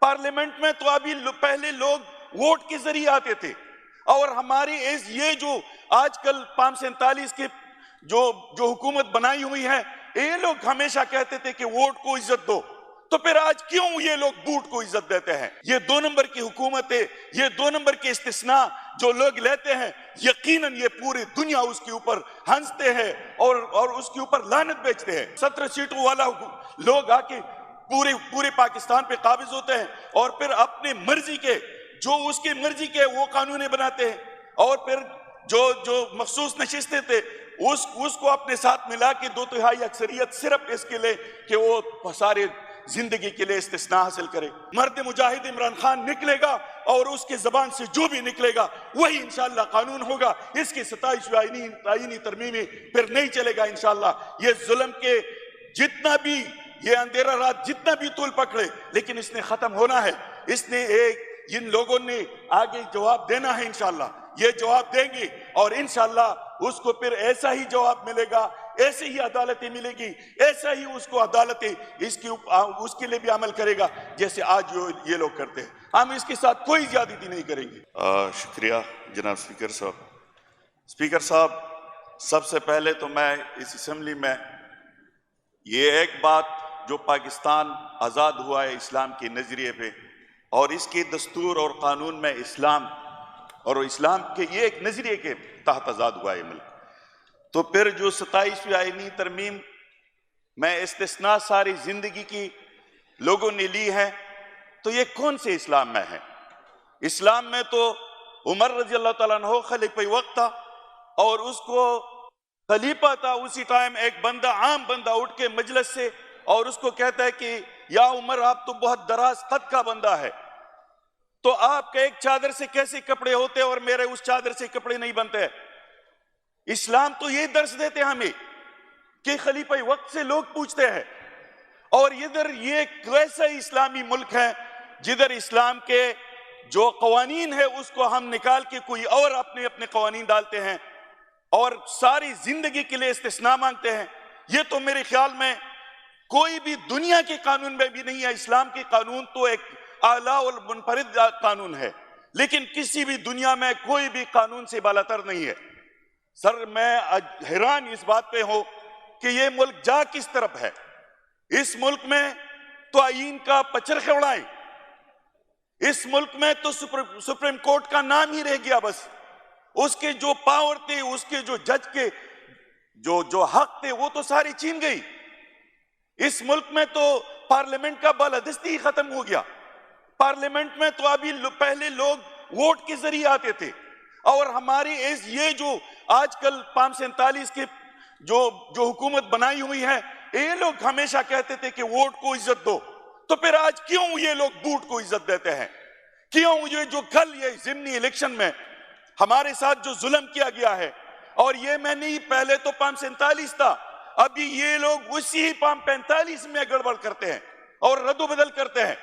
Parliament में तो अभी पहले लोग वोट के जरिए आते थे, और हमारी ये जो आजकल 547 की जो हुकूमत बनाई हुई है, ये लोग हमेशा कहते थे कि वोट को इज्जत दो, तो फिर आज क्यों ये लोग वोट को इज्जत देते हैं? ये 2 नंबर की हुकूमत है, ये 2 नंबर के इस्तिस्ना जो लोग लेते हैं, यकीनन ये पूरी दुनिया उसके ऊपर हंसते हैं और उसके ऊपर लानत बेचते हैं। 17 सीटों वाला लोग आके पूरे पाकिस्तान पे काबिज होते हैं और फिर अपनी मर्जी के, जो उसकी मर्जी के वो कानून बनाते हैं, और फिर जो मखसूस नशिस्तें थे उसको अपने साथ मिला के 2/3 अक्सरियत सिर्फ इसके लिए कि वो सारे जिंदगी के लिए इस्तिस्ना हासिल करे। मर्द मुजाहिद इमरान खान निकलेगा और उसकी जबान से जो भी निकलेगा वही इंशाअल्लाह कानून होगा। इसकी 27वीं आईनी तरमीमी फिर नहीं चलेगा इंशाअल्लाह। ये जुल्म के जितना भी, ये अंधेरा रात जितना भी तूल पकड़े, लेकिन इसने खत्म होना है। इसने इन लोगों ने आगे जवाब देना है इंशाअल्लाह। ये जवाब देंगे और इंशाअल्लाह उसको फिर ऐसा ही जवाब मिलेगा, ऐसे ही अदालतें मिलेगी, ऐसा ही उसको अदालतें उसके लिए भी अमल करेगा जैसे आज ये लोग करते हैं। हम इसके साथ कोई ज्यादती नहीं करेंगे। शुक्रिया जनाब स्पीकर साहब। स्पीकर साहब, सबसे पहले तो मैं इस असेंबली में ये एक बात, जो पाकिस्तान आज़ाद हुआ है इस्लाम के नज़रिए पे, और इसके दस्तूर और कानून में इस्लाम और इस्लाम के ये एक नजरिए के तहत आज़ाद हुआ है मुल्क, तो फिर जो 27वीं आईनी तरमीम में इस्तिस्ना सारी जिंदगी की लोगों ने ली है, तो ये कौन से इस्लाम में है? इस्लाम में तो उमर रजी अल्लाह ताला अन्हु खलीफा वक्त था, और उसको खलीफा था उसी टाइम एक बंदा, आम बंदा उठ के मजलिस से और उसको कहता है कि या उमर, आप तो बहुत दराज कद का बंदा है, तो आपके एक चादर से कैसे कपड़े होते और मेरे उस चादर से कपड़े नहीं बनते? इस्लाम तो ये दर्श देते हमें कि खलीफा वक्त से लोग पूछते हैं, और इधर ये वैसा इस्लामी मुल्क है जिधर इस्लाम के जो कवानीन है उसको हम निकाल के कोई और अपने अपने कवानीन डालते हैं और सारी जिंदगी के लिए इस्तिस्ना मांगते हैं। ये तो मेरे ख्याल में कोई भी दुनिया के कानून में भी नहीं है। इस्लाम के कानून तो एक आला और मुनफरिद कानून है, लेकिन किसी भी दुनिया में कोई भी कानून से बालातर नहीं है। सर, मैं हैरान इस बात पे हूं कि ये मुल्क जा किस तरफ है। इस मुल्क में तो आईन का पचरखे उड़ाएं, इस मुल्क में तो सुप्रीम कोर्ट का नाम ही रह गया, बस उसके जो पावर थे, उसके जो जज के जो हक थे, वो तो सारी छीन गई। इस मुल्क में तो पार्लियामेंट का बालादस्ती ही खत्म हो गया। पार्लियामेंट में तो अभी पहले लोग वोट के जरिए आते थे, और हमारी ये जो आजकल 547 की जो हुकूमत बनाई हुई है, ये लोग हमेशा कहते थे कि वोट को इज्जत दो, तो फिर आज क्यों ये लोग वोट को इज्जत देते हैं? क्यों ये जो कल ये जिमनी इलेक्शन में हमारे साथ जो जुल्म किया गया है, और ये मैं नहीं, पहले तो 547 था, अभी ये लोग उसी 545 में गड़बड़ करते हैं और रद्दोबदल करते हैं।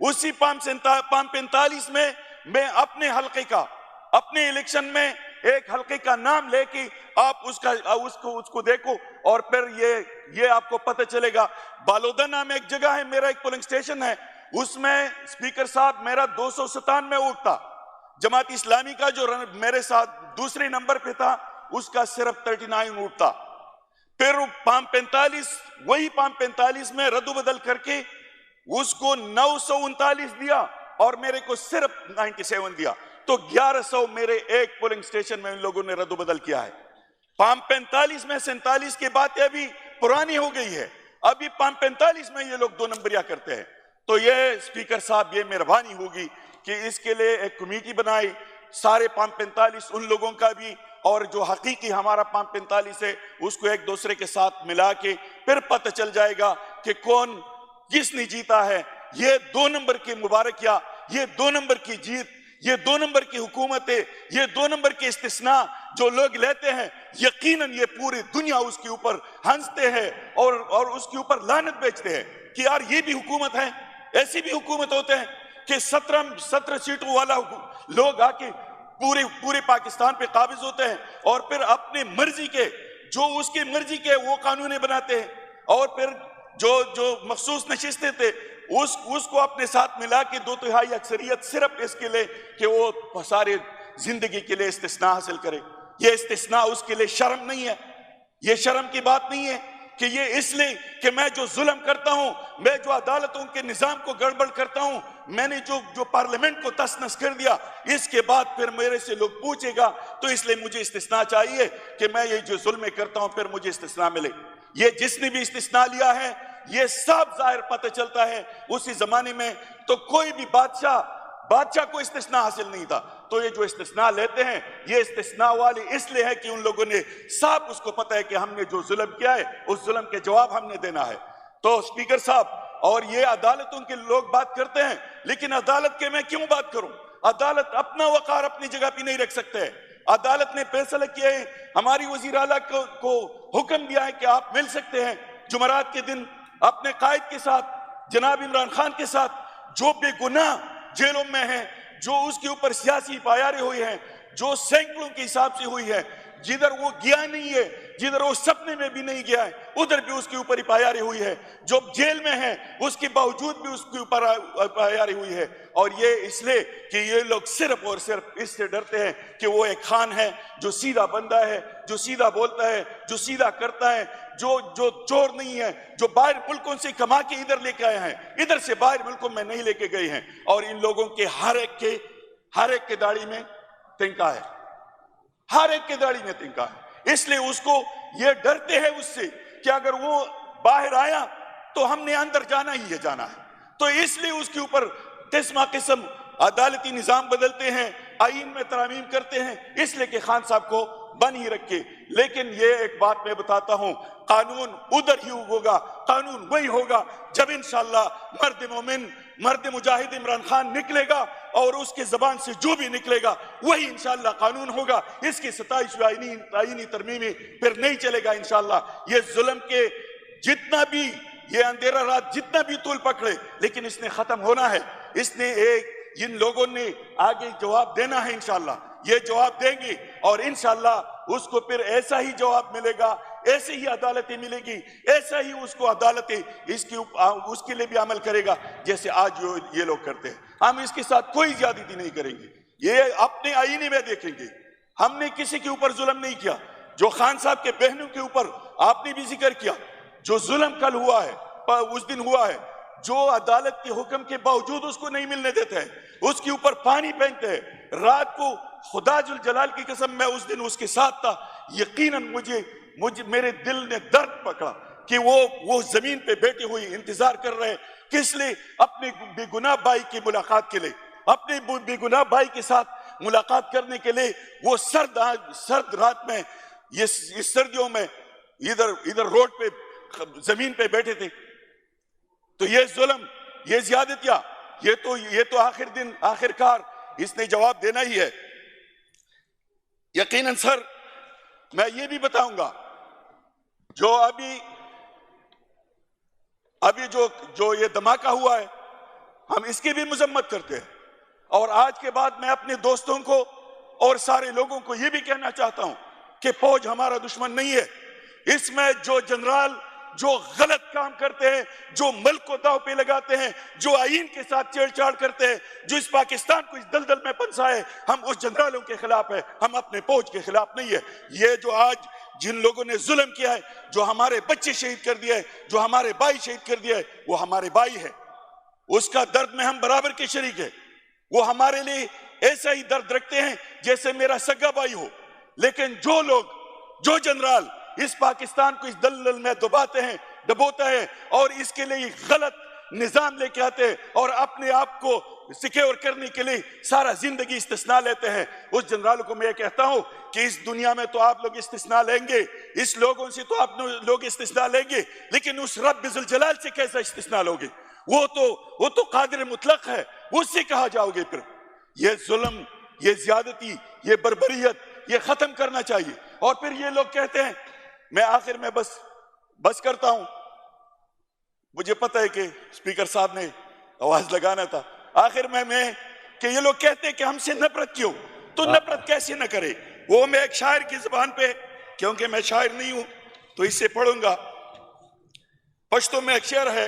उसी 545 में मैं अपने हल्के का, अपने इलेक्शन में एक हल्के का नाम लेके आप उसको देखो, और फिर ये आपको पता चलेगा। बालोदा नाम एक जगह है, मेरा एक पोलिंग स्टेशन है, उसमें स्पीकर साहब मेरा 297 वोट था। जमात इस्लामी का जो मेरे साथ दूसरे नंबर पे था, उसका सिर्फ 39 वोट था। फिर 545 में रद्दोबदल करके उसको 939 दिया और मेरे को सिर्फ 97 दिया, तो 1100 मेरे एक पोलिंग स्टेशन में इन लोगों ने रद्दोबदल किया है। 545 में 47 की बातें अभी पुरानी हो गई है, अभी 545 में ये लोग 2 नंबरिया करते हैं। तो ये स्पीकर साहब, ये मेहरबानी होगी कि इसके लिए एक कमेटी बनाई, सारे 545 उन लोगों का भी, और जो हकीकी हमारा 545 है उसको एक दूसरे के साथ मिला के फिर पता चल जाएगा कि कौन किसने जीता है। ये 2 नंबर की मुबारकिया, ये 2 नंबर की जीत, ये 2 नंबर की हुकूमत है, ये 2 नंबर के इस्तिस्ना जो लोग लेते हैं, यकीनन ये पूरी दुनिया उसके ऊपर हंसते हैं और उसके ऊपर लानत बेचते हैं कि यार ये भी हुकूमत है। ऐसी भी हुकूमत होते हैं कि 17 सीटों वाला लोग आके पूरे पाकिस्तान पे काबिज होते हैं और फिर अपनी मर्जी के, जो उसकी मर्जी के वो कानून बनाते हैं, और फिर जो मखसूस नशिस्तें थे उसको अपने साथ मिला के 2/3 अक्सरियत सिर्फ इसके लिए कि वो सारे जिंदगी के लिए इस्तिस्ना हासिल करे। ये इस्तिस्ना उसके लिए शर्म नहीं है, ये शर्म की बात नहीं है कि ये इसलिए कि मैं जो जुल्म करता हूं, मैं जो अदालतों के निजाम को गड़बड़ करता हूं, मैंने जो पार्लियामेंट को तस-नस कर दिया, इसके बाद फिर मेरे से लोग पूछेगा तो इसलिए मुझे इस्तिस्ना चाहिए कि मैं ये जो जुल्म करता हूं फिर मुझे इस्तिस्ना मिले। ये जिसने भी इस्तिस्ना लिया है ये सब जाहिर पता चलता है उसी जमाने में तो कोई भी बादशाह को इस्तिस्ना हासिल नहीं था। तो ये जो इस्तिस्ना लेते हैं ये इस्तिस्ना वाले इसलिए है कि उन लोगों ने सब उसको पता है कि हमने जो जुल्म किया है उस जुल्म के जवाब हमने देना है। तो स्पीकर साहब, और ये अदालतों के लोग बात करते हैं, लेकिन अदालत के मैं क्यों बात करूं? अदालत अपना वकार अपनी जगह पे नहीं रख सकते हैं। अदालत ने फैसला किया है, हमारी वजीर आला को हुक्म दिया है कि आप मिल सकते हैं जुमरात के दिन अपने कायद के साथ, जनाब इमरान खान के साथ, जो बेगुनाह जेलों में है, जो उसके ऊपर सियासी पायारे हुई हैं, जो सैकड़ों के हिसाब से हुई है, जिधर वो गया नहीं है, जिधर वो सपने में भी नहीं गया है उधर भी उसके ऊपर पायारी हुई है, जो जेल में है उसके बावजूद भी उसके ऊपर पायारी हुई है। और ये इसलिए कि ये लोग सिर्फ और सिर्फ इससे डरते हैं कि वो एक खान है जो सीधा बंदा है, जो सीधा बोलता है, जो सीधा करता है, जो चोर नहीं है, जो बाहर मुल्कों से कमा के इधर लेके आए हैं, इधर से बाहर मुल्कों में नहीं लेके गए हैं। और इन लोगों के हर एक के दाढ़ी में तिनका है, हर एक के दाढ़ी में तिनका है। इसलिए उसको ये डरते हैं उससे कि अगर वो बाहर आया तो हमने अंदर जाना ही है, जाना है। तो इसलिए उसके ऊपर किस्म अदालती निजाम बदलते हैं, आईन में तरामीम करते हैं, इसलिए कि खान साहब को बन ही रखे। लेकिन ये एक बात मैं बताता हूं, कानून उधर ही होगा, कानून वही होगा जब इंशाअल्लाह मर्द मोमिन, मर्द मुजाहिद इमरान खान निकलेगा और उसके जबान से जो भी निकलेगा वही इंशाअल्लाह कानून होगा। इसकी 27वीं आईनी तरमीमी फिर नहीं चलेगा इंशाअल्लाह। ये जुल्म के जितना भी ये अंधेरा रात जितना भी तूल पकड़े, लेकिन इसने खत्म होना है। इसने इन लोगों ने आगे जवाब देना है इंशाअल्लाह, ये जवाब देंगे और इंशाअल्लाह उसको फिर ऐसा ही जवाब मिलेगा, ऐसे ही अदालतें मिलेगी, ऐसा ही उसको अदालतें उसके लिए भी अमल करेगा जैसे आज ये लोग करते हैं। हम इसके साथ कोई ज्यादती नहीं करेंगे, ये अपने आईने में देखेंगे। हमने किसी के ऊपर जुल्म नहीं किया। जो खान साहब के बहनों के ऊपर आपने भी जिक्र किया, जो जुल्म कल हुआ है, उस दिन हुआ है, जो अदालत के हुक्म के बावजूद उसको नहीं मिलने देते हैं, उसके ऊपर पानी फेंकते हैं रात को। खुदा जुल जलाल की कसम, मैं उस दिन उसके साथ था। यकीनन मुझे मेरे दिल ने दर्द पकड़ा कि वो जमीन पे बैठे हुए इंतजार कर रहे हैं, किस लिए? अपने बेगुनाह भाई की मुलाकात के लिए, अपने बेगुनाह भाई के साथ मुलाकात करने के लिए। वो सर्द रात में, इस सर्दियों में इधर रोड पे जमीन पे बैठे थे। तो ये जुल्म, ये ज्यादतियां, ये तो आखिरकार इसने जवाब देना ही है। यकीनन सर, मैं ये भी बताऊंगा, जो अभी जो ये धमाका हुआ है, हम इसकी भी मजम्मत करते हैं। और आज के बाद मैं अपने दोस्तों को और सारे लोगों को ये भी कहना चाहता हूं कि फौज हमारा दुश्मन नहीं है। इसमें जो जनरल जो गलत काम करते हैं, जो मुल्क को दांव पे लगाते हैं, जो आईन के साथ छेड़छाड़ करते हैं, जो इस पाकिस्तान को इस दलदल में फंसाए, हम उस जनरलों के खिलाफ है, हम अपने फौज के खिलाफ नहीं है। ये जो आज जिन लोगों ने जुल्म किया है, जो हमारे बच्चे शहीद कर दिए, जो हमारे भाई शहीद कर दिए, वो हमारे भाई है। उसका दर्द में हम बराबर के शरीक है। वो हमारे लिए ऐसा ही दर्द रखते हैं जैसे मेरा सगा भाई हो। लेकिन जो लोग, जो जनरल इस पाकिस्तान को इस दलदल में डबोता है और इसके लिए गलत निजाम लेके आते हैं और अपने आप को सिक्योर करने के लिए सारा जिंदगी इस्तिस्ना लेते हैं, उस जनरल को मैं कहता हूं कि इस दुनिया में तो आप लोग इस्तिस्ना लेंगे, इस लोगों से तो आप लोग इस्तिस्ना लेंगे, लेकिन उस रब्बुल जलाल से कैसा इस्तिस्ना लोगे? वो तो कादिर मुतलक है, उससे कहा जाओगे? फिर ये जुल्म, ये ज्यादती, ये बर्बरियत, ये खत्म करना चाहिए। और फिर ये लोग कहते हैं, मैं आखिर में बस करता हूं, मुझे पता है कि स्पीकर साहब ने आवाज लगाना था। आखिर में कि ये लोग कहते हैं कि हमसे नफरत क्यों? तो नफरत कैसे न करे? वो मैं एक शायर की जुबान पे, क्योंकि मैं शायर नहीं हूं तो इससे पढ़ूंगा। पश्तो में एक शेर है,